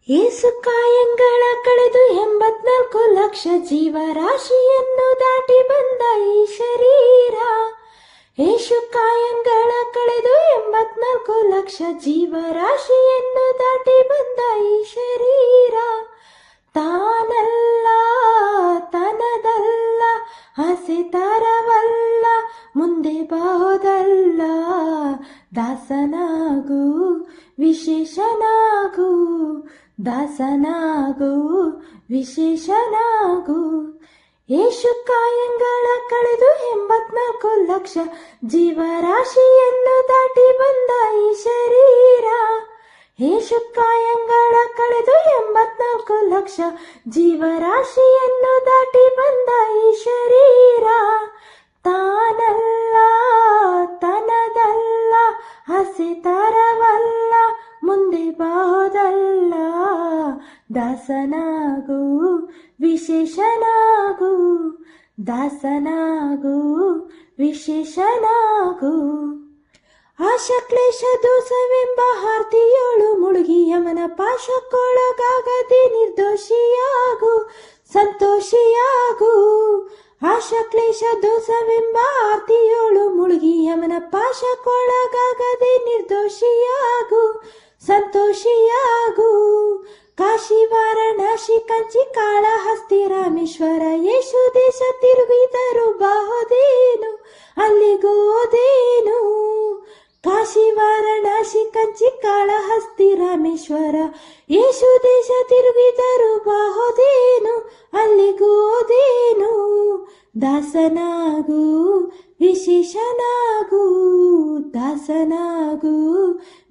ಏಸು ಕಾಯಂಗಳ ಕಳೆದು 84 ಲಕ್ಷ ಜೀವರಾಶಿಯನ್ನು ದಾಟಿ ಬಂದ ಈ ಶರೀರ. ಏಸು ಕಾಯಂಗಳ ಕಳೆದು 84 ಲಕ್ಷ ಜೀವರಾಶಿಯನ್ನು ದಾಟಿ ಬಂದ ಈ ಶರೀರ. ತಾನಲ್ಲ ತನದಲ್ಲ ಆಸೆ ತರವಲ್ಲ ಮುಂದೆ ಬಹುದಲ್ಲ. ದಾಸನಾಗು ವಿಶೇಷನಾಗು, ದಾಸನಾಗು ವಿಶೇಷನಾಗು. ಏಸು ಕಾಯಂಗಳ ಕಳೆದು 84 ಲಕ್ಷ ಜೀವರಾಶಿಯನ್ನು ದಾಟಿ ಬಂದ ಈ ಶರೀರ. ಏಸು ಕಾಯಂಗಳ ಕಳೆದು 84 ಲಕ್ಷ ಜೀವರಾಶಿಯನ್ನು ದಾಟಿ ಬಂದ ಈ ಶರೀರ. ತಾನಲ್ಲ ತನದಲ್ಲ ಆಸೆ ತರವಲ್ಲ ಮುಂದೆ ಬಹುದಲ್ಲ. ದಾಸನಾಗು ವಿಶೇಷನಾಗು, ದಾಸನಾಗು ವಿಶೇಷನಾಗು. ಆಶಾ ಕ್ಲೇಶ ದೋಷವೆಂಬ ಹಾರ್ತಿಯೋಳು ಮುಳುಗಿ ಯಮನ ಪಾಶಕ್ಕೊಳಗಾಗದೆ ನಿರ್ದೋಷಿಯಾಗು, ಸಂತೋಷಿಯಾಗು. ಆಶಾ ಕ್ಲೇಶ ದೋಷವೆಂಬ ಆರ್ತಿಯೋಳು ಮುಳುಗಿ ಯಮನ ಪಾಶಕ್ಕೊಳಗಾಗದೆ ನಿರ್ದೋಷಿಯಾಗು, ಸಂತೋಷಿಯಾಗು. ಕಾಶಿ ವಾರಣಾಸಿ ಕಂಚಿ ಕಾಳಹಸ್ತಿ ರಾಮೇಶ್ವರ ಯೇಸು ದೇಶ ತಿರುಗಿದರು ಬಹುದೇನು ಅಲ್ಲಿಗೋದೇನು. ಕಾಶಿ ವಾರಣಾಸಿ ಕಂಚಿ ಕಾಳಹಸ್ತಿ ರಾಮೇಶ್ವರ ಯೇಸು ದೇಶ ತಿರುಗಿದರು ಬಹುದೇನು ಅಲ್ಲಿಗೋದೇನು. ದಾಸನಾಗು ವಿಶೇಷನಾಗು, ದಾಸನಾಗು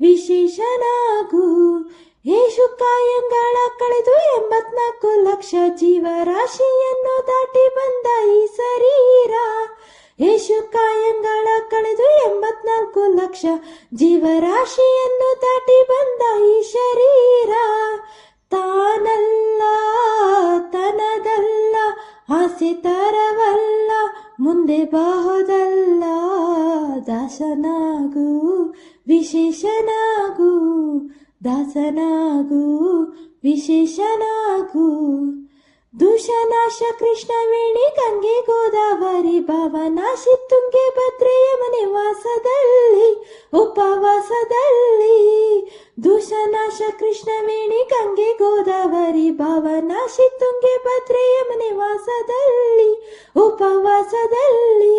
ವಿಶೇಷನಾಗು. ಏಸು ಕಾಯಂಗಳ ಕಳೆದು 84 ಲಕ್ಷ ಜೀವರಾಶಿಯನ್ನು ದಾಟಿ ಬಂದ ಈ ಶರೀರ. ಏಸು ಕಾಯಂಗಳ ಕಳೆದು 84 ಲಕ್ಷ ಜೀವರಾಶಿಯನ್ನು ದಾಟಿ ಬಂದ ಈ ಶರೀರ. ತಾನಲ್ಲ ತನದಲ್ಲ ಆಸೆ ತರವಲ್ಲ ಮುಂದೆ ಬಹುದಲ್ಲ. ದಾಸನಾಗು ವಿಶೇಷನಾಗು, ದಾಸನಾಗು ವಿಶೇಷನಾಗು. ದೂಷನಾಶ ಕೃಷ್ಣವೇಣಿ ಗಂಗೆ ಗೋದಾವರಿ ಭಾವನಾಶಿ ತುಂಗೆ ಭದ್ರೆಯ ಮನೆ ವಾಸದಲ್ಲಿ ಉಪವಾಸದಲ್ಲಿ. ದೂಷನಾಶ ಕೃಷ್ಣವೇಣಿ ಗಂಗೆ ಗೋದಾವರಿ ಭಾವನಾಶಿ ತುಂಗೆ ಭದ್ರೆಯ ಮನೆ ವಾಸದಲ್ಲಿ ಉಪವಾಸದಲ್ಲಿ.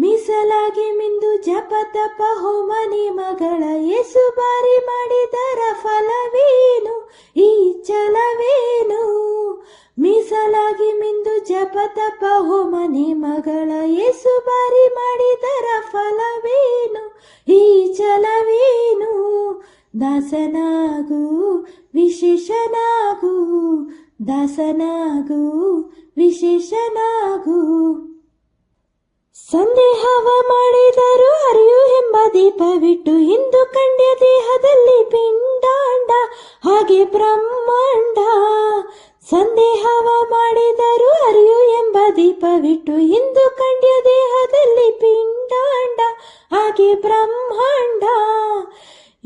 ಮೀಸಲಾಗಿ ಮಿಂದು ಜಪ ತಪ ಹೋಮ ನೇಮಗಳ ಯೇಸು ಬಾರಿ ಮಾಡಿದರ ಫಲವೇನು ಈ ಛಲವೇನು. ಮೀಸಲಾಗಿ ಮಿಂದು ಜಪ ತಪ ಹೋಮ ನೇಮಗಳ ಯೇಸು ಬಾರಿ ಮಾಡಿದರ ಫಲವೇನು ಈ ಛಲವೇನು. ದಾಸನಾಗು ವಿಶೇಷನಾಗು, ದಾಸನಾಗು ವಿಶೇಷನಾಗು. ಸಂದೇಹವ ಮಾಡಿದರು ಅರಿಯು ಎಂಬ ದೀಪವಿಟ್ಟು ಇಂದು ಕಂಡ್ಯ ದೇಹದಲ್ಲಿ ಪಿಂಡಾಂಡ ಹಾಗೆ ಬ್ರಹ್ಮಾಂಡ. ಸಂದೇಹವ ಮಾಡಿದರು ಅರಿಯು ಎಂಬ ದೀಪವಿಟ್ಟು ಇಂದು ಕಂಡ್ಯ ದೇಹದಲ್ಲಿ ಪಿಂಡಾಂಡ ಹಾಗೆ ಬ್ರಹ್ಮಾಂಡ.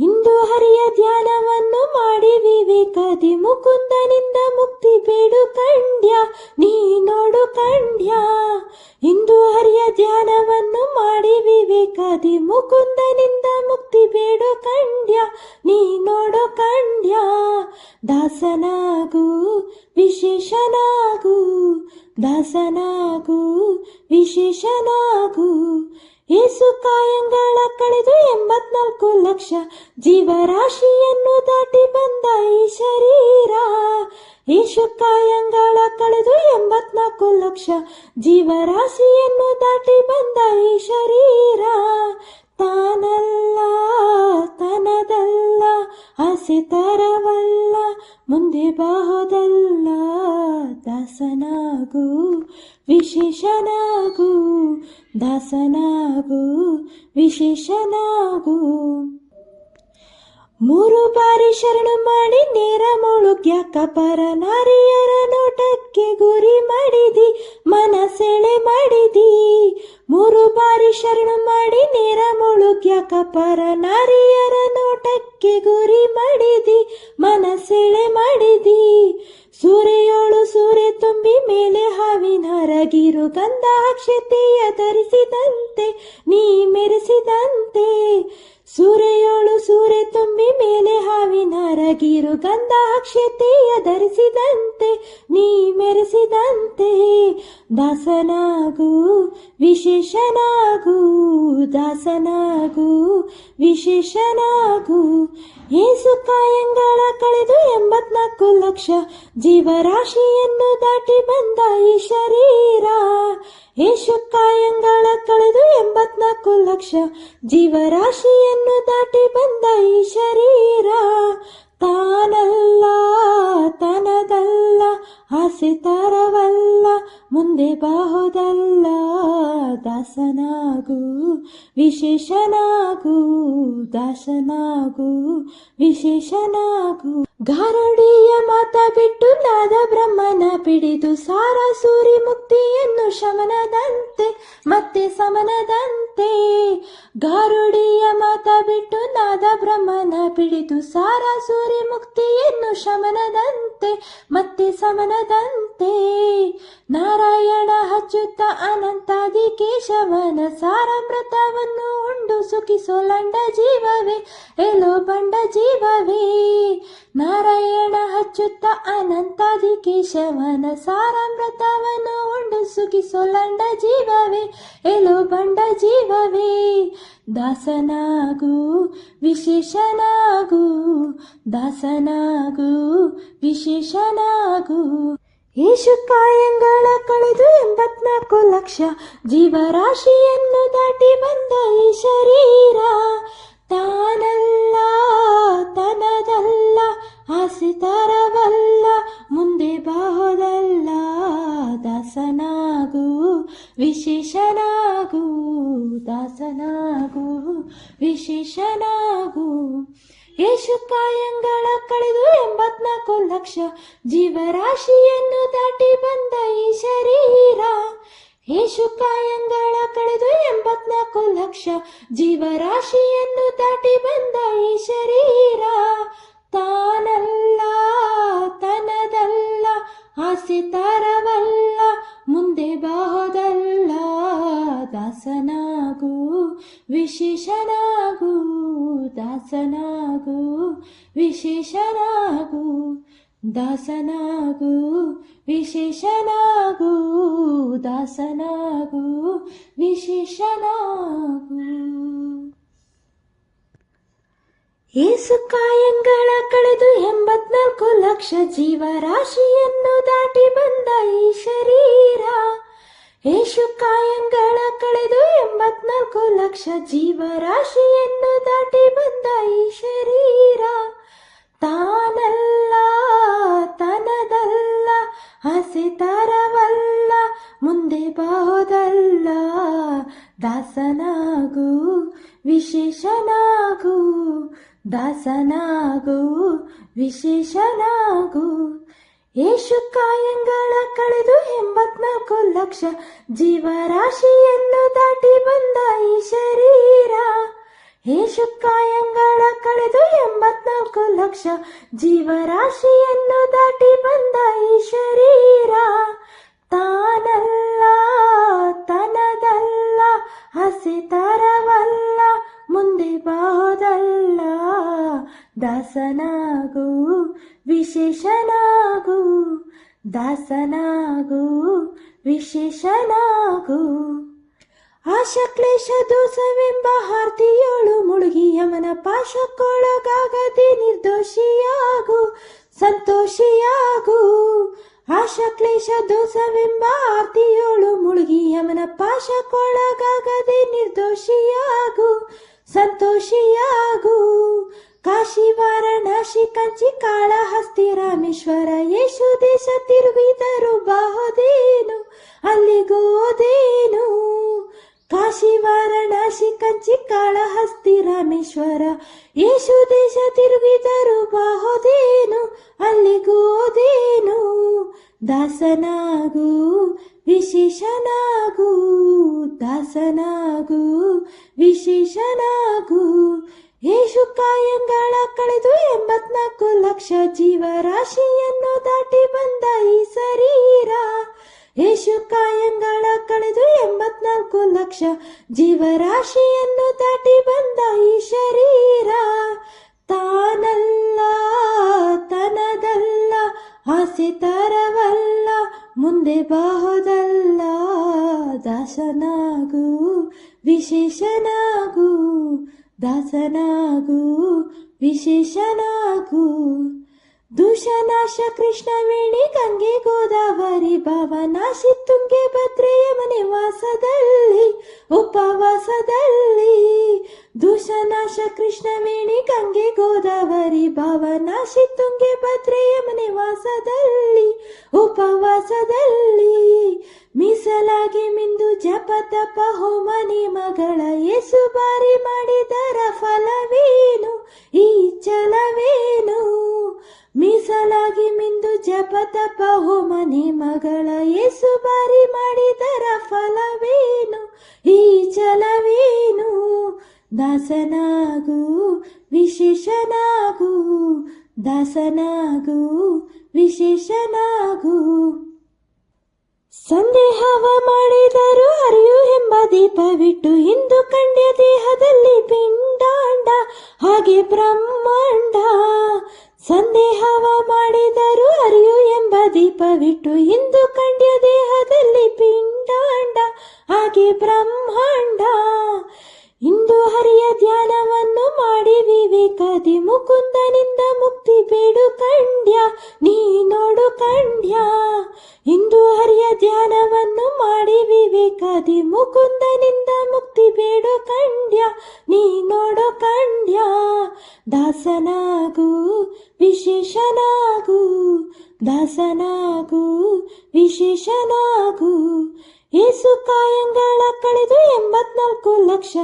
ಇಂದು ಹರಿಯ ಧ್ಯಾನವನ್ನು ಮಾಡಿ ವಿವೇಕದಿ ಮುಕುಂದನಿಂದ ಮುಕ್ತಿ ಬೇಡು ಕಂಡ್ಯ ನೀ ನೋಡು ಕಂಡ್ಯ. ಇಂದು ಹರಿಯ ಧ್ಯಾನವನ್ನು ಮಾಡಿ ವಿವೇಕದಿ ಮುಕುಂದನಿಂದ ಮುಕ್ತಿ ಬೇಡು ಕಂಡ್ಯ ನೀ ನೋಡು ಕಂಡ್ಯ. ದಾಸನಾಗು ವಿಶೇಷನಾಗು, ದಾಸನಾಗು ವಿಶೇಷನಾಗು. ಏಸು ಕಾಯಂಗಳ ಕಳೆದು 84 ಲಕ್ಷ ಜೀವರಾಶಿಯನ್ನು ದಾಟಿ ಬಂದ ಈ ಶರೀರ. ಏಸು ಕಾಯಂಗಳ ಕಳೆದು 84 ಲಕ್ಷ ಜೀವರಾಶಿಯನ್ನು ದಾಟಿ ಬಂದ ಈ ಶರೀರ. ತಾನಲ್ಲ ತನದಲ್ಲ ಆಸೆ ತರವಲ್ಲ ಮುಂದೆ ಬಹುದಲ್ಲ. ದಾಸನಾಗು ವಿಶೇಷನಾಗು, ದಾಸನಾಗು ವಿಶೇಷನಾಗು. 3 ಬಾರಿ ಶರಣು ಮಾಡಿ ನೇರ ಮುಳುಗ್ಯಾಕ ಪರ ನಾರಿಯರ ನೋಟಕ್ಕೆ ಗುರಿ ಮಾಡಿದಿ ಮನ ಸೆಳೆ ಮಾಡಿದಿ. 3 ಬಾರಿ ಶರಣು ಮಾಡಿ ನೇರ ಮುಳುಗ್ಯಾಕ ಪರ ನಾರಿಯರ ನೋಟಕ್ಕೆ ಗುರಿ ಮಾಡಿದಿ ಮನಸೆಳೆ ಮಾಡಿದಿ. ಸೂರೆಯೋಳು ಸೂರೆ ತುಂಬಿ ಮೇಲೆ ಹಾವಿನ ರಗಿರು ಗಂಧಾಕ್ಷತೆಯ ಧರಿಸಿದಂತೆ ನೀ ಮೆರೆಸಿದಂತೆ. ಸೂರೆಯೋಳು ಸೂರೆ ತುಂಬಿ ಮೇಲೆ ಹಾವಿನ ರಗಿರು ಗಂಧಾಕ್ಷತೆಯ ಧರಿಸಿದಂತೆ ನೀ ಮೆರೆಸಿದಂತೆ. ದಾಸನಾಗು ವಿಶೇಷನಾಗು, ದಾಸನಾಗು ವಿಶೇಷನಾಗು. ಏಸು ಕಾಯಂಗಳ ಕಳೆದು 84 ಲಕ್ಷ ಜೀವರಾಶಿಯನ್ನು ದಾಟಿ ಬಂದ ಈ ಶರೀರ. ಏಸು ಕಾಯಂಗಳ ಕಳೆದು 84 ಲಕ್ಷ ಜೀವರಾಶಿಯನ್ನು ದಾಟಿ ಬಂದ ಈ ಶರೀರ. ತಾನಲ್ಲ ತನದಲ್ಲ ಆಸೆ ತರವಲ್ಲ ಮುಂದೆ ಬಾಹುದಲ್ಲ. ದಾಸನಾಗು ವಿಶೇಷನಾಗು, ದಾಸನಾಗು ವಿಶೇಷನಾಗು. ಗಾರುಡಿಯ ಮಾತ ಬಿಟ್ಟು ನಾದ ಬ್ರಹ್ಮನ ಪಿಡಿದು ಸಾರ ಸೂರಿ ಮುಕ್ತಿಯನ್ನು ಶಮನದಂತೆ ಮತ್ತೆ ಸಮನದಂತೆ. ಗಾರುಡಿಯ ಮಾತ ಬಿಟ್ಟು ನಾದ ಬ್ರಹ್ಮನ ಪಿಡಿದು ಸಾರ ಸೂರಿ ಮುಕ್ತಿಯನ್ನು ಶಮನದಂತೆ ಮತ್ತೆ ಸಮನದಂತೆ. ನಾರಾಯಣ ಅಚ್ಯುತ ಅನಂತಾದಿ ಕೇಶವನ ಸಾರಾಮೃತವನ್ನು ಉಂಡು ಸುಖಿಸೋಲಂಡ ಜೀವವೇ ಎಲ್ಲೋ ಬಂಡ ಜೀವವೇ. ನಾರಾಯಣ ಅಚ್ಯುತ ಅನಂತಾದಿ ಕೇಶವನ ಸಾರಾಮೃತವನ್ನು ಉಂಡು ಸುಖಿಸೋಲಂಡ ಜೀವವೇ ಎಲ್ಲೋ ಬಂಡ ಜೀವವೇ. ದಾಸನಾಗು ವಿಶೇಷನಾಗು, ದಾಸನಾಗು ವಿಶೇಷನಾಗು. ಏಸು ಕಾಯಂಗಳ ಕಳೆದು 84 ಲಕ್ಷ ಜೀವರಾಶಿಯನ್ನು ದಾಟಿ ಬಂದ ಈ ಶರೀರ. ತಾನಲ್ಲ ತನದಲ್ಲ ಆಸೆ ತರವಲ್ಲ ಮುಂದೆ ಬಾಹುದಲ್ಲ. ದಾಸನಾಗು ವಿಶೇಷನಾಗು, ದಾಸನಾಗು ವಿಶೇಷನಾಗು. ಏಸು ಕಾಯಂಗಳ ಕಳೆದು 84 ಲಕ್ಷ ಜೀವರಾಶಿಯನ್ನು ದಾಟಿ ಬಂದ ಈ ಶರೀರ. ಏಸು ಕಾಯಂಗಳ ಕಳೆದು 84 ಲಕ್ಷ ಜೀವರಾಶಿಯನ್ನು ದಾಟಿ ಬಂದ ಈ ಶರೀರ. ತಾನಲ್ಲ ತನದಲ್ಲ ಆಸೆ ತರವಲ್ಲ ಮುಂದೆ ಬಾಹುದಲ್ಲ. ದಾಸನಾಗು ವಿಶೇಷನಾಗು, ದಾಸನಾಗು ವಿಶೇಷನಾಗು, ದಾಸನಾಗು ವಿಶೇಷನಾಗು, ದಾಸನಾಗು ವಿಶೇಷನಾಗು. ಏಸು ಕಾಯಂಗಳ ಕಳೆದು 84 ಲಕ್ಷ ಜೀವರಾಶಿಯನ್ನು ದಾಟಿ ಬಂದ ಈ ಶರೀರ. ಏಸು ಕಾಯಂಗಳ ಕಳೆದು 84 ಲಕ್ಷ ಜೀವರಾಶಿಯನ್ನು ದಾಟಿ ಬಂದ ಈ ಶರೀರ. ತಾನಲ್ಲ ತನದಲ್ಲ ಆಸೆ ತರವಲ್ಲ ಮುಂದೆ ಬಾಹುದಲ್ಲ. ದಾಸನಾಗು ವಿಶೇಷನಾಗು, ದಾಸನಾಗು ವಿಶೇಷನಾಗು. ಏಸು ಕಾಯಂಗಳ ಕಳೆದು 84 ಲಕ್ಷ ಜೀವರಾಶಿಯನ್ನು ದಾಟಿ ಬಂದ ಈ ಶರೀರ. ಏಸು ಕಾಯಂಗಳ ಕಳೆದು 84 ಲಕ್ಷ ಜೀವರಾಶಿಯನ್ನು ದಾಟಿ ಬಂದ ಈ ಶರೀರ. ತಾನಲ್ಲ ತನದಲ್ಲ ಆಸೆ ತರವಲ್ಲ ಮುಂದೆ ಬಾಹುದಲ್ಲ. ದಾಸನಾಗು ವಿಶೇಷನಾಗು, ದಾಸನಾಗು ವಿಶೇಷನಾಗು. ಆಶಾ ಕ್ಲೇಶ ದೋಷವೆಂಬ ಹಾರ್ತಿಯೋಳು ಮುಳುಗಿ ಯಮನ ಪಾಶಕ್ಕೊಳಗಾಗದೆ ನಿರ್ದೋಷಿಯಾಗು ಸಂತೋಷಿಯಾಗು. ಆಶಾ ಕ್ಲೇಶ ದೋಷವೆಂಬ ಆರ್ತಿಯೋಳು ಮುಳುಗಿ ಯಮನ ಪಾಶಕ್ಕೊಳಗಾಗದೆ ನಿರ್ದೋಷಿಯಾಗು ಸಂತೋಷಿಯಾಗು. ಕಾಶಿ ವಾರಣಾಸಿ ಕಂಚಿ ಕಾಳಹಸ್ತಿ ರಾಮೇಶ್ವರ ಯೇಸು ದೇಶ ತಿರುಗಿದರು ಬಾಹೋದೇನು ಅಲ್ಲಿಗೋದೇನು. ಕಾಶಿ ವಾರಣಾಸಿ ಕಂಚಿ ಕಾಳಹಸ್ತಿ ರಾಮೇಶ್ವರ ಯೇಸು ದೇಶ ತಿರುಗಿದರು ಬಾಹೋದೇನು ಅಲ್ಲಿಗೋದೇನು. ದಾಸನಾಗು ವಿಶೇಷನಾಗು, ದಾಸನಾಗು ವಿಶೇಷನಾಗು. ಏಸು ಕಾಯಂಗಳ ಕಳೆದು 84 ಲಕ್ಷ ಜೀವರಾಶಿಯನ್ನು ದಾಟಿ ಬಂದ ಈ ಶರೀರ. ಯೇಸು ಕಾಯಂಗಳ ಕಳೆದು 84 ಲಕ್ಷ ಜೀವರಾಶಿಯನ್ನು ದಾಟಿ ಬಂದ ಈ ಶರೀರ. ತಾನಲ್ಲ ತನದಲ್ಲ ಆಸೆ ತರವಲ್ಲ ಮುಂದೆ ಬಾಹುದಲ್ಲ. ದಾಸನಾಗು ವಿಶೇಷನಾಗು ದಾಸನಾಗು ವಿಶೇಷನಾಗು. ದೂಷನಾಶ ಕೃಷ್ಣವೇಣಿ ಗಂಗೆ ಗೋದಾವರಿ ಭಾವನಾಶಿ ತುಂಗೆ ಭದ್ರೆಯ ಮನೆ ವಾಸದಲ್ಲಿ ಉಪವಾಸದಲ್ಲಿ. ದೂಷನಾಶ ಕೃಷ್ಣವೇಣಿ ಗಂಗೆ ಗೋದಾವರಿ ಭಾವನಾಶಿ ತುಂಗೆ ಭದ್ರೆಯ ಮನೆ ವಾಸದಲ್ಲಿ ಉಪವಾಸದಲ್ಲಿ. ಮೀಸಲಾಗಿ ಮಿಂದು ಜಪ ತಪ ಹೋಮ ನಿಯಮಗಳ ಯೇಸು ಬಾರಿ ಮಾಡಿದರ ಫಲವೇನು ಈ ಛಲವೇನು. ಮೀಸಲಾಗಿ ಮಿಂದು ಜಪ ತಪ ಹೋಮ ನಿಯಮಗಳ ಯೇಸು ಬಾರಿ ಮಾಡಿದರ ಫಲವೇನು ಈ ಛಲವೇನು. ದಾಸನಾಗು ವಿಶೇಷನಾಗು ದಾಸನಾಗು ವಿಶೇಷನಾಗು. ಸಂದೇಹವ ಮಾಡಿದರು ಅರಿಯು ಎಂಬ ದೀಪವಿಟ್ಟು ಇಂದು ಕಂಡ್ಯ ದೇಹದಲ್ಲಿ ಪಿಂಡಾಂಡ ಹಾಗೆ ಬ್ರಹ್ಮಾಂಡ. ಸಂದೇಹವ ಮಾಡಿದರು ಅರಿಯು ಎಂಬ ದೀಪವಿಟ್ಟು ಇಂದು ಕಂಡ್ಯ ದೇಹದಲ್ಲಿ ಪಿಂಡಾಂಡ ಹಾಗೆ ಬ್ರಹ್ಮಾಂಡ. ಇಂದು ಹರಿಯ ಧ್ಯಾನವನ್ನು ಮಾಡಿ ವಿವೇಕದಿ ಮುಕುಂದನಿಂದ ಮುಕ್ತಿ ಬೇಡು ಕಂಡ್ಯ ನೀ ನೋಡು ಕಂಡ್ಯ. ಇಂದು ಹರಿಯ ಧ್ಯಾನವನ್ನು ಮಾಡಿ ವಿವೇಕದಿ ಮುಕುಂದನಿಂದ ಮುಕ್ತಿ ಬೇಡು ಕಂಡ್ಯ ನೀ ನೋಡು ಕಂಡ್ಯ. ದಾಸನಾಗು ವಿಶೇಷನಾಗು ದಾಸನಾಗು ವಿಶೇಷನಾಗು. ಯೇಸು ಕಾಯಂಗಳ ಕಳೆದು 84 ಲಕ್ಷ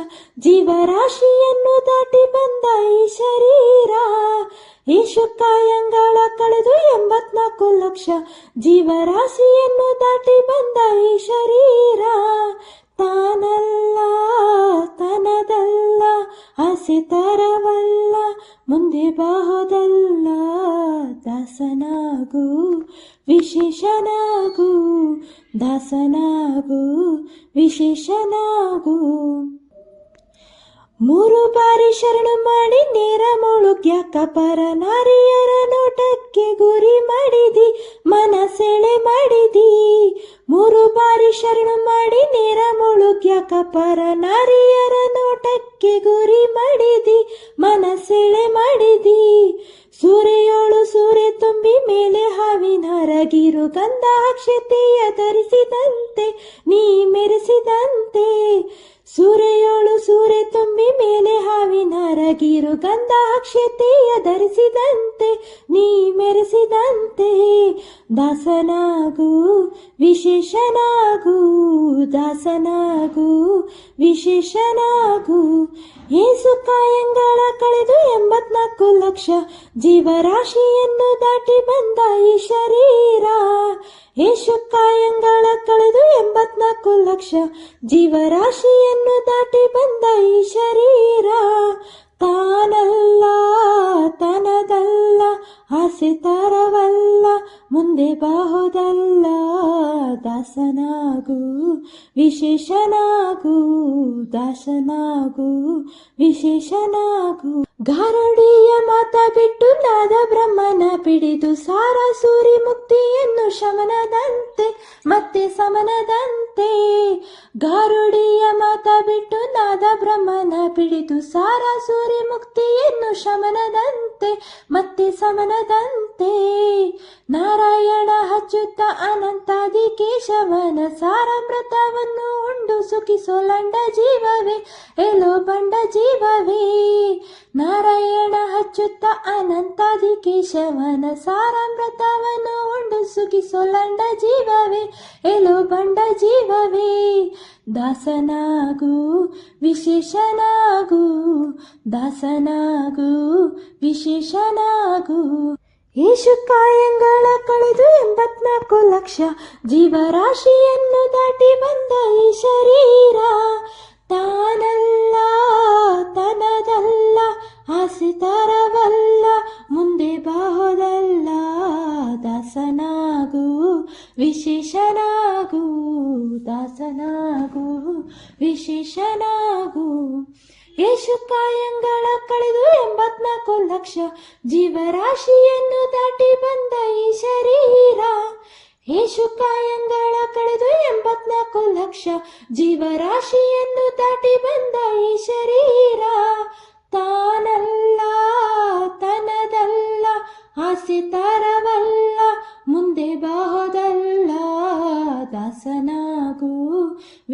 ಜೀವರಾಶಿಯನ್ನು ದಾಟಿ ಬಂದ ಈ ಶರೀರ. ಯೇಸು ಕಾಯಂಗಳ ಕಳೆದು 84 ಲಕ್ಷ ಜೀವರಾಶಿಯನ್ನು ದಾಟಿ ಬಂದ ಈ ಶರೀರ. ತಾನಲ್ಲ ತನದಲ್ಲ ಆಸೆ ತರವಲ್ಲ ಮುಂದೆ ಬಾಹುದಲ್ಲ. ದಾಸನಾಗು ವಿಶೇಷನಾಗು ದಾಸನಾಗು ವಿಶೇಷನಾಗು. 3 ಬಾರಿ ಶರಣು ಮಾಡಿ ನೇರ ಮುಳುಗ್ಯಾಕ ಪರ ನಾರಿಯರ ನೋಟಕ್ಕೆ ಗುರಿ ಮಾಡಿದಿ ಮನ ಸೆಳೆ ಮಾಡಿದಿ. 3 ಬಾರಿ ಶರಣು ಮಾಡಿ ನೇರ ಮುಳುಗ್ಯಾಕ ಪರ ನಾರಿಯರ ನೋಟಕ್ಕೆ ಗುರಿ ಮಾಡಿದಿ ಮನ ಸೆಳೆ ಮಾಡಿದಿ. ಸೂರೆಯೋಳು ಸೂರೆ ತುಂಬಿ ಮೇಲೆ ಹಾವಿನ ಹರಗಿರು ಗಂಧ ಅಕ್ಷತೆಯ ಧರಿಸಿದಂತೆ ನೀ ಮೆರೆಸಿದಂತೆ. ಸೂರೆಯೋಳು ಸೂರೆ ತುಂಬಿ ಮೇಲೆ ಹಾವಿನ ಹರಗಿರು ಗಂಧ ಅಕ್ಷತೆಯ ಧರಿಸಿದಂತೆ ನೀ ಮೆರೆಸಿದಂತೆ. ದಾಸನಾಗು ವಿಶೇಷನಾಗು ದಾಸನಾಗು ವಿಶೇಷನಾಗು. ಯೇಸು ಕಾಯಂಗಳ ಕಳೆದು 84 ಲಕ್ಷ ಜೀವರಾಶಿಯನ್ನು ದಾಟಿ ಬಂದ ಈ ಶರೀರ. ಯೇಸು ಕಾಯಂಗಳ ಕಳೆದು 84 ಲಕ್ಷ ಜೀವರಾಶಿಯನ್ನು ದಾಟಿ ಬಂದ ಈ ಶರೀರ. ತಾನಲ್ಲ ತನದಲ್ಲ ಆಸೆ ತರವಲ್ಲ ಮುಂದೆ ಬಾಹುದಲ್ಲ. ದಾಸನಾಗು ವಿಶೇಷನಾಗು ದಾಸನಾಗು ವಿಶೇಷನಾಗು. ಗಾರುಡಿಯ ಮಾತ ಬಿಟ್ಟು ನಾದ ಬ್ರಹ್ಮನ ಪಿಡಿದು ಸಾರ ಸೂರಿ ಮುಕ್ತಿಯನ್ನು ಶಮನದಂತೆ ಮತ್ತೆ ಸಮನದಂತೆ. ಗಾರುಡಿಯ ಮಾತ ಬಿಟ್ಟು ನಾದ ಬ್ರಹ್ಮನ ಪಿಡಿದು ಸಾರ ಸೂರಿ ಮುಕ್ತಿಯನ್ನು ಶಮನದಂತೆ ಮತ್ತೆ ಸಮನದಂತೆ. ನಾರಾಯಣ ಅಚ್ಯುತ ಅನಂತಾದಿ ಕೇಶವನ ಸಾರಾಮೃತವನ್ನು ಉಂಡು ಸುಖಿಸೋಲಂಡ ಜೀವವೇ ಎಲ್ಲೋ ಬಂಡ ಜೀವವೇ. ನಾರಾಯಣ ಅಚ್ಯುತ ಅನಂತಾದಿ ಕೇಶವನ ಸಾರಾಮೃತವನ್ನು ಉಂಡು ಸುಖಿಸೋಲಂಡ ಜೀವವೇ ಎಲ್ಲೋ ಬಂಡ ಜೀವವೇ. ದಾಸನಾಗು ವಿಶೇಷನಾಗು ದಾಸನಾಗು ವಿಶೇಷನಾಗು. ಯೇಸು ಕಾಯಂಗಳ ಕಳೆದು 84 ಲಕ್ಷ ಜೀವರಾಶಿಯನ್ನು ದಾಟಿ ಬಂದ ಈ ಶರೀರ. ತಾನಲ್ಲ ತನದಲ್ಲ ಆಸೆ ತರವಲ್ಲ ಮುಂದೆ ಬಾಹೋದಲ್ಲ ದಾಸನಾಗು ವಿಶೇಷನಾಗು ದಾಸನಾಗು ವಿಶೇಷನಾಗು ಯೇಸು ಕಾಯಂಗಳ ಕಳೆದು 84 ಲಕ್ಷ ಜೀವರಾಶಿಯನ್ನು ದಾಟಿ ಬಂದ ಈ ಶರೀರ. ಯೇಸು ಕಾಯಂಗಳ ಕಳೆದು 84 ಲಕ್ಷ ಜೀವರಾಶಿಯನ್ನು ದಾಟಿ ಬಂದ ಈ ಶರೀರ. ತಾನಲ್ಲ ತನದಲ್ಲ ಆಸೆ ತರವಲ್ಲ ಮುಂದೆ ಬಾಹೋದಲ್ಲ ದಾಸನಾಗು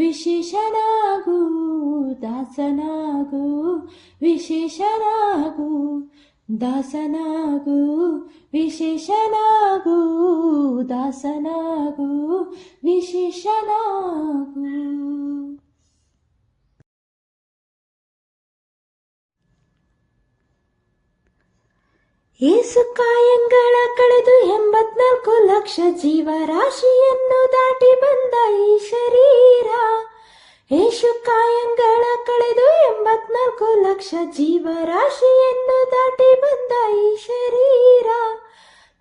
ವಿಶೇಷನಾಗು ದಾಸನಾಗು ವಿಶೇಷನಾಗು ದಾಸನಾಗು ವಿಶೇಷನಾಗು ದಾಸನಾಗು ವಿಶೇಷನಾಗು. ಯೇಸು ಕಾಯಂಗಳ ಕಳೆದು 84 ಲಕ್ಷ ಜೀವರಾಶಿಯನ್ನು ದಾಟಿ ಬಂದ ಈ ಶರೀರ. ಯೇಸು ಕಾಯಂಗಳ ಕಳೆದು 84 ಲಕ್ಷ ಜೀವರಾಶಿಯನ್ನು ದಾಟಿ ಬಂದ ಈ ಶರೀರ.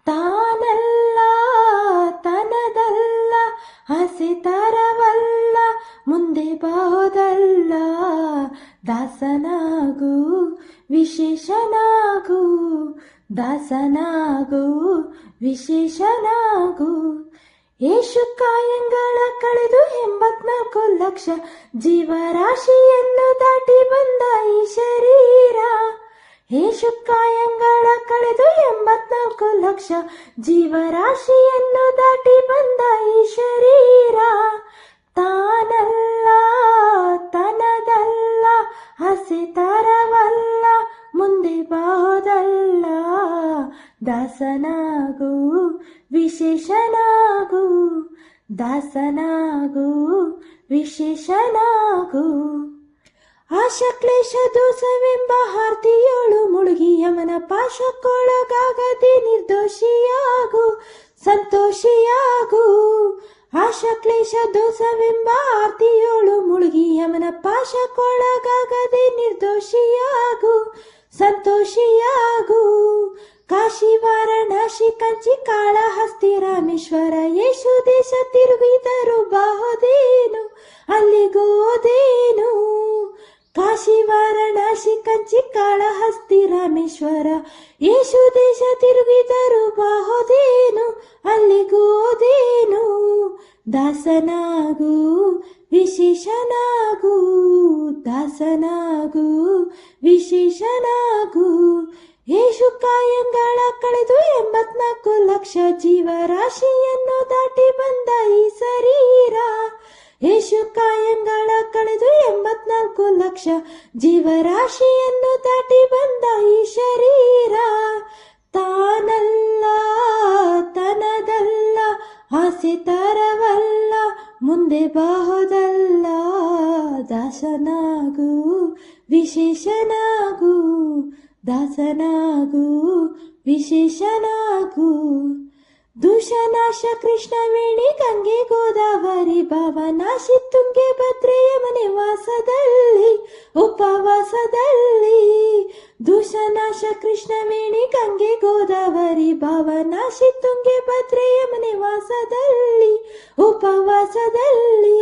ತಾನಲ್ಲ ತನದಲ್ಲ ಆಸೆ ತರವಲ್ಲ ಮುಂದೆ ಬಾಹೋದಲ್ಲ ದಾಸನಾಗು ವಿಶೇಷನಾಗು ದಾಸನಾಗು ವಿಶೇಷನಾಗು. ಯೇಸು ಕಾಯಂಗಳ ಕಳೆದು 84 ಲಕ್ಷ ಜೀವರಾಶಿಯನ್ನು ದಾಟಿ ಬಂದ ಈ ಶರೀರ. ಯೇಸು ಕಾಯಂಗಳ ಕಳೆದು 84 ಲಕ್ಷ ಜೀವರಾಶಿಯನ್ನು ದಾಟಿ ಬಂದ ಈ ಶರೀರ. ತಾನಲ್ಲ ತನದಲ್ಲ ಆಸೆ ತರವಲ್ಲ ಮುಂದೆ ಬಾಹೋದಲ್ಲ ದಾಸನಾಗು ವಿಶೇಷನಾಗು ದಾಸನಾಗು ವಿಶೇಷನಾಗು. ಆಶಾ ಕ್ಲೇಶ ದೋಷವೆಂಬ ಹಾರ್ತಿಯೋಳು ಮುಳುಗಿ ಯಮನ ಪಾಶಕ್ಕೊಳಗಾಗದೆ ನಿರ್ದೋಷಿಯಾಗು ಸಂತೋಷಿಯಾಗು. ಆಶಾ ಕ್ಲೇಶ ದೋಷವೆಂಬ ಆರ್ತಿಯೋಳು ಮುಳುಗಿ ಯಮನ ಪಾಶಕ್ಕೊಳಗಾಗದೆ ನಿರ್ದೋಷಿಯಾಗು ಸಂತೋಷಿಯಾಗು. ಕಾಶಿ ವಾರಣಾಸಿ ಕಂಚಿ ಕಾಳಹಸ್ತಿ ರಾಮೇಶ್ವರ ಯೇಸು ದೇಶ ತಿರುಗಿದರು ಬಾಹೋದೇನು ಅಲ್ಲಿಗೋದೇನು. ಕಾಶಿ ವಾರಣಾಸಿ ಕಂಚಿ ಕಾಳಹಸ್ತಿ ರಾಮೇಶ್ವರ ಯೇಸು ದೇಶ ತಿರುಗಿದರು ಬಾಹೋದೇನು ಅಲ್ಲಿಗೋದೇನು. ದಾಸನಾಗು ವಿಶೇಷನಾಗು ದಾಸನಾಗು ವಿಶೇಷನಾಗು. ಯೇಸು ಕಾಯಂಗಳ ಕಳೆದು 84 ಲಕ್ಷ ಜೀವರಾಶಿಯನ್ನು ದಾಟಿ ಬಂದ ಈ ಶರೀರ. ಯೇಸು ಕಾಯಂಗಳ ಕಳೆದು 84 ಲಕ್ಷ ಜೀವರಾಶಿಯನ್ನು ದಾಟಿ ಬಂದ ಈ ಶರೀರ. ತಾನಲ್ಲ ತನದಲ್ಲ ಆಸೆ ತರವಲ್ಲ ಮುಂದೆ ಬಾಹೋದಲ್ಲ ದಾಸನಾಗು ವಿಶೇಷನಾಗು ದಾಸನಾಗು ವಿಶೇಷನಾಗು. ದೂಷನಾಶ ಕೃಷ್ಣವೇಣಿ ಗಂಗೆ ಗೋದಾವರಿ ಭಾವನಾಶಿ ತುಂಗೆ ಭದ್ರೆಯ ಮನೆ ವಾಸದಲ್ಲಿ ಉಪವಾಸದಲ್ಲಿ. ದೂಷನಾಶ ಕೃಷ್ಣವೇಣಿ ಗಂಗೆ ಗೋದಾವರಿ ಭಾವನಾಶಿ ತುಂಗೆ ಭದ್ರೆಯ ಮನೆ ವಾಸದಲ್ಲಿ ಉಪವಾಸದಲ್ಲಿ.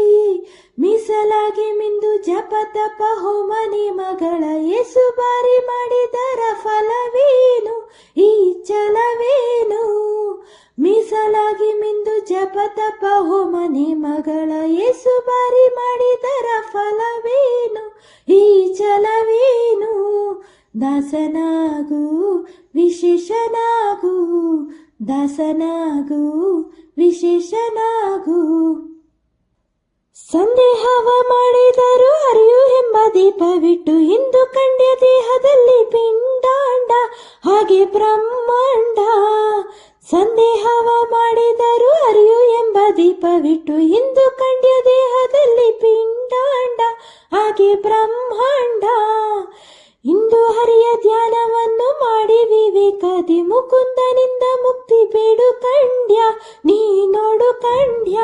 ಮೀಸಲಾಗಿ ಮಿಂದು ಜಪ ತಪ ಹೋಮ ನಿಯಮಗಳ ಯೇಸು ಬಾರಿ ಮಾಡಿದರ ಫಲವೇನು ಈ ಛಲವೇನು. ಮೀಸಲಾಗಿ ಮಿಂದು ಜಪ ತಪ ಹೋಮ ನಿಯಮಗಳ ಯೇಸು ಬಾರಿ ಮಾಡಿದರ ಫಲವೇನು ಈ ಛಲವೇನು. ದಾಸನಾಗು ವಿಶೇಷನಾಗು ದಾಸನಾಗು ವಿಶೇಷನಾಗು. ಸಂದೇಹವ ಮಾಡಿದರು ಅರಿಯು ಎಂಬ ದೀಪವಿಟ್ಟು ಇಂದು ಕಂಡ್ಯ ದೇಹದಲ್ಲಿ ಪಿಂಡಾಂಡ ಹಾಗೆ ಬ್ರಹ್ಮಾಂಡ. ಸಂದೇಹವ ಮಾಡಿದರು ಅರಿಯು ಎಂಬ ದೀಪವಿಟ್ಟು ಇಂದು ಕಂಡ್ಯ ದೇಹದಲ್ಲಿ ಪಿಂಡಾಂಡ ಹಾಗೆ ಬ್ರಹ್ಮಾಂಡ. ಇಂದು ಹರಿಯ ಧ್ಯಾನವನ್ನು ಮಾಡಿ ವಿವೇಕ ವಿವೇಕದಿ ಮುಕುಂದನಿಂದ ಮುಕ್ತಿ ಬೇಡು ಕಂಡ್ಯ, ನೀ ನೋಡು ಕಂಡ್ಯ.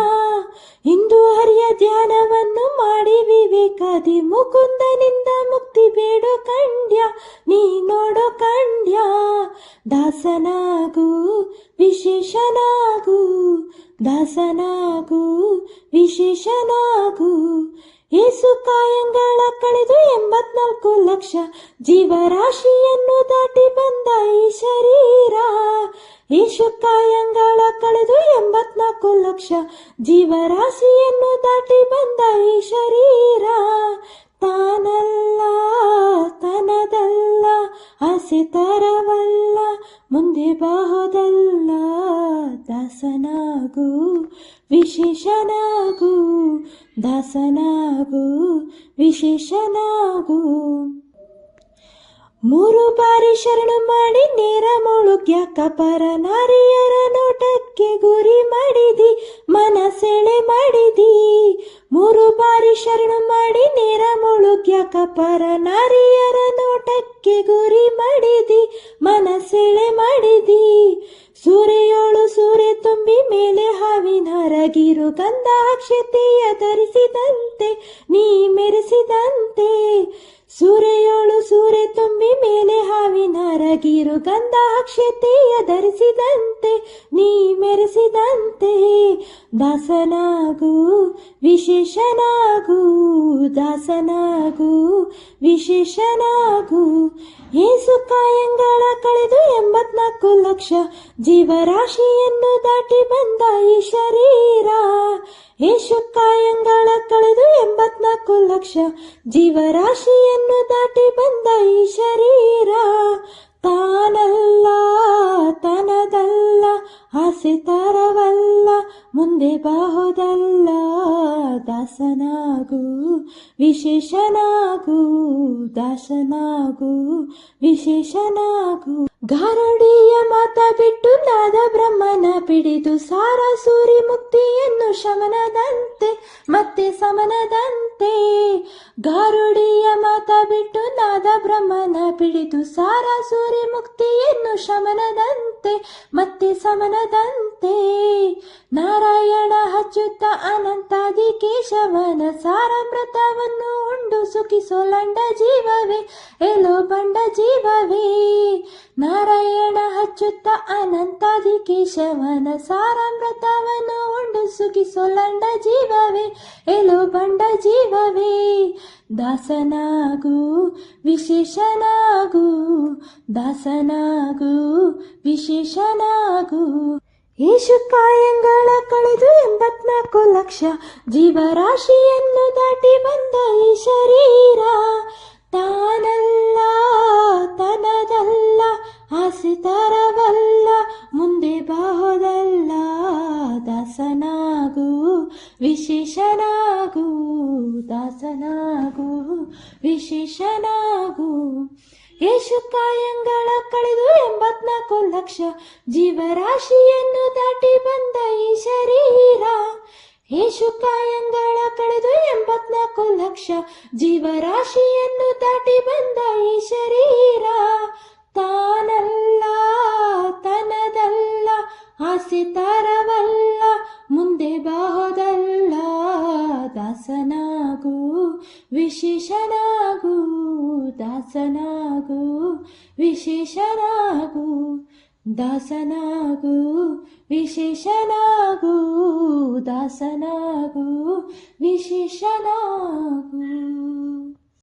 ಇಂದು ಹರಿಯ ಧ್ಯಾನವನ್ನು ಮಾಡಿ ವಿವೇಕದಿ ಮುಕುಂದನಿಂದ ಮುಕ್ತಿ ಬೇಡು ಕಂಡ್ಯ, ನೀ ನೋಡು ಕಂಡ್ಯ. ದಾಸನಾಗು ವಿಶೇಷನಾಗು, ದಾಸನಾಗು ವಿಶೇಷನಾಗು. ಏಸು ಕಾಯಂಗಳ ಕಳೆದು 84 ಲಕ್ಷ ಜೀವರಾಶಿಯನ್ನು ದಾಟಿ ಬಂದ ಈ ಶರೀರ. ಏಸು ಕಾಯಂಗಳ ಕಳೆದು 84 ಲಕ್ಷ ಜೀವರಾಶಿಯನ್ನು ದಾಟಿ ಬಂದ ಈ ಶರೀರ. ತಾನಲ್ಲ ತನದಲ್ಲ, ಆಸೆ ತರವಲ್ಲ, ಮುಂದೆ ಬಾಹುದಲ್ಲ. ದಾಸನಾಗು ವಿಶೇಷನಾಗು, ದಾಸನಾಗು ವಿಶೇಷನಾಗು. 3 ಬಾರಿ ಶರಣು ಮಾಡಿ ನೇರ ಮುಳುಗ್ಯಾಕ ಪರನಾರಿಯರ ನೋಟಕ್ಕೆ ಗುರಿ ಮಾಡಿದಿ, ಮನ ಸೆಳೆ ಮಾಡಿದಿ. 3 ಬಾರಿ ಶರಣು ಮಾಡಿ ನೇರ ಮುಳುಗ್ಯಾಕ ಪರನಾರಿಯರ ನೋಟಕ್ಕೆ ಗುರಿ ಮಾಡಿದಿ, ಮನ ಸೆಳೆ ಮಾಡಿದಿ. ಸೂರೆಯೋಳು ಸೂರೆ ತುಂಬಿ ಮೇಲೆ ಹಾವಿನ ಹರಗಿರು ಗಂಧ ಅಕ್ಷತೆಯ ಧರಿಸಿದಂತೆ ನೀ ಮೆರೆಸಿದಂತೆ. ಸೂರೆಯೋಳು ಸೂರೆ ತುಂಬಿ ಮೇಲೆ ಹಾವಿನ ಹರಗಿರು ಗಂಧ ಅಕ್ಷತೆಯ ಧರಿಸಿದಂತೆ ನೀ ಮೆರೆಸಿದಂತೆ. ದಾಸನಾಗು ವಿಶೇಷನಾಗು, ದಾಸನಾಗು ವಿಶೇಷನಾಗು. ಏಸು ಕಾಯಂಗಳ ಕಳೆದು 84 ಲಕ್ಷ ಜೀವರಾಶಿಯನ್ನು ದಾಟಿ ಬಂದ ಈ ಶರೀರ. ಏಸು ಕಾಯಂಗಳ ಕಳೆದು 84 ಲಕ್ಷ ಜೀವರಾಶಿಯನ್ನು ದಾಟಿ ಬಂದ ಈ ಶರೀರ. ತಾನಲ್ಲ ತನದಲ್ಲ, ಆಸೆ ತರವಲ್ಲ, ಮುಂದೆ ಬಾಹುದಲ್ಲ. ದಾಸನಾಗು ವಿಶೇಷನಾಗು, ದಾಸನಾಗು ವಿಶೇಷನಾಗು. ಗಾರುಡಿಯ ಮಾತ ಬಿಟ್ಟು ನಾದ ಬ್ರಹ್ಮನ ಪಿಡಿದು ಸಾರ ಸೂರಿ ಮುಕ್ತಿಯನ್ನು ಶಮನದಂತೆ ಮತ್ತೆ ಸಮನದಂತೆ. ಗಾರುಡಿಯ ಮಾತ ಬಿಟ್ಟು ನಾದ ಬ್ರಹ್ಮನ ಪಿಡಿದು ಸಾರ ಸೂರಿ ಮುಕ್ತಿಯನ್ನು ಶಮನದಂತೆ ಮತ್ತೆ ಸಮನದಂತೆ. ನಾರಾಯಣ ಹಚ್ಚುತ್ತ ಅನಂತಾದಿ ಕೇಶವನ ಸಾರಾಮೃತವನ್ನು ಉಂಡು ಸುಖಿಸೋಲಂಡ ಜೀವವೇ, ಎಲ್ಲೋ ಬಂಡ ಜೀವವೇ. ನಾರಾಯಣ ಹಚ್ಚುತ್ತ ಅನಂತಾದಿ ಕೇಶವನ ಸಾರಾಮೃತವನ್ನು ಉಂಡು ಸುಖಿಸೋಲಂಡ ಜೀವವೇ, ಎಲ್ಲೋ ಬಂಡ ಜೀವವೇ. ದಾಸನಾಗು ವಿಶೇಷನಾಗು, ದಾಸನಾಗು ವಿಶೇಷನಾಗು. ಏಸು ಕಾಯಂಗಳ ಕಳೆದು 84 ಲಕ್ಷ ಜೀವರಾಶಿಯನ್ನು ದಾಟಿ ಬಂದ ಈ ಶರೀರ. ತಾನಲ್ಲ ತನದಲ್ಲ, ಆಸೆ ತರವಲ್ಲ, ಮುಂದೆ ಬಾಹುದಲ್ಲ. ದಾಸನಾಗು ವಿಶೇಷನಾಗು, ದಾಸನಾಗು ವಿಶೇಷನಾಗು. ಏಸು ಕಾಯಂಗಳ ಕಳೆದು 84 ಲಕ್ಷ ಜೀವರಾಶಿಯನ್ನು ದಾಟಿ ಬಂದ ಈ ಶರೀರ. ಏಸು ಕಾಯಂಗಳ ಕಳೆದು 84 ಲಕ್ಷ ಜೀವರಾಶಿಯನ್ನು ದಾಟಿ ಬಂದ ಈ ಶರೀರ. ತಾನಲ್ಲ ತನದಲ್ಲ, ಆಸೆ ತರವಲ್ಲ, ಮುಂದೆ ಬಾಹುದಲ್ಲ. ದಾಸನಾಗು ವಿಶೇಷನಾಗು, ದಾಸನಾಗು ವಿಶೇಷನಾಗು, ದಾಸನಾಗು ವಿಶೇಷನಾಗು, ದಾಸನಾಗು ವಿಶೇಷನಾಗು.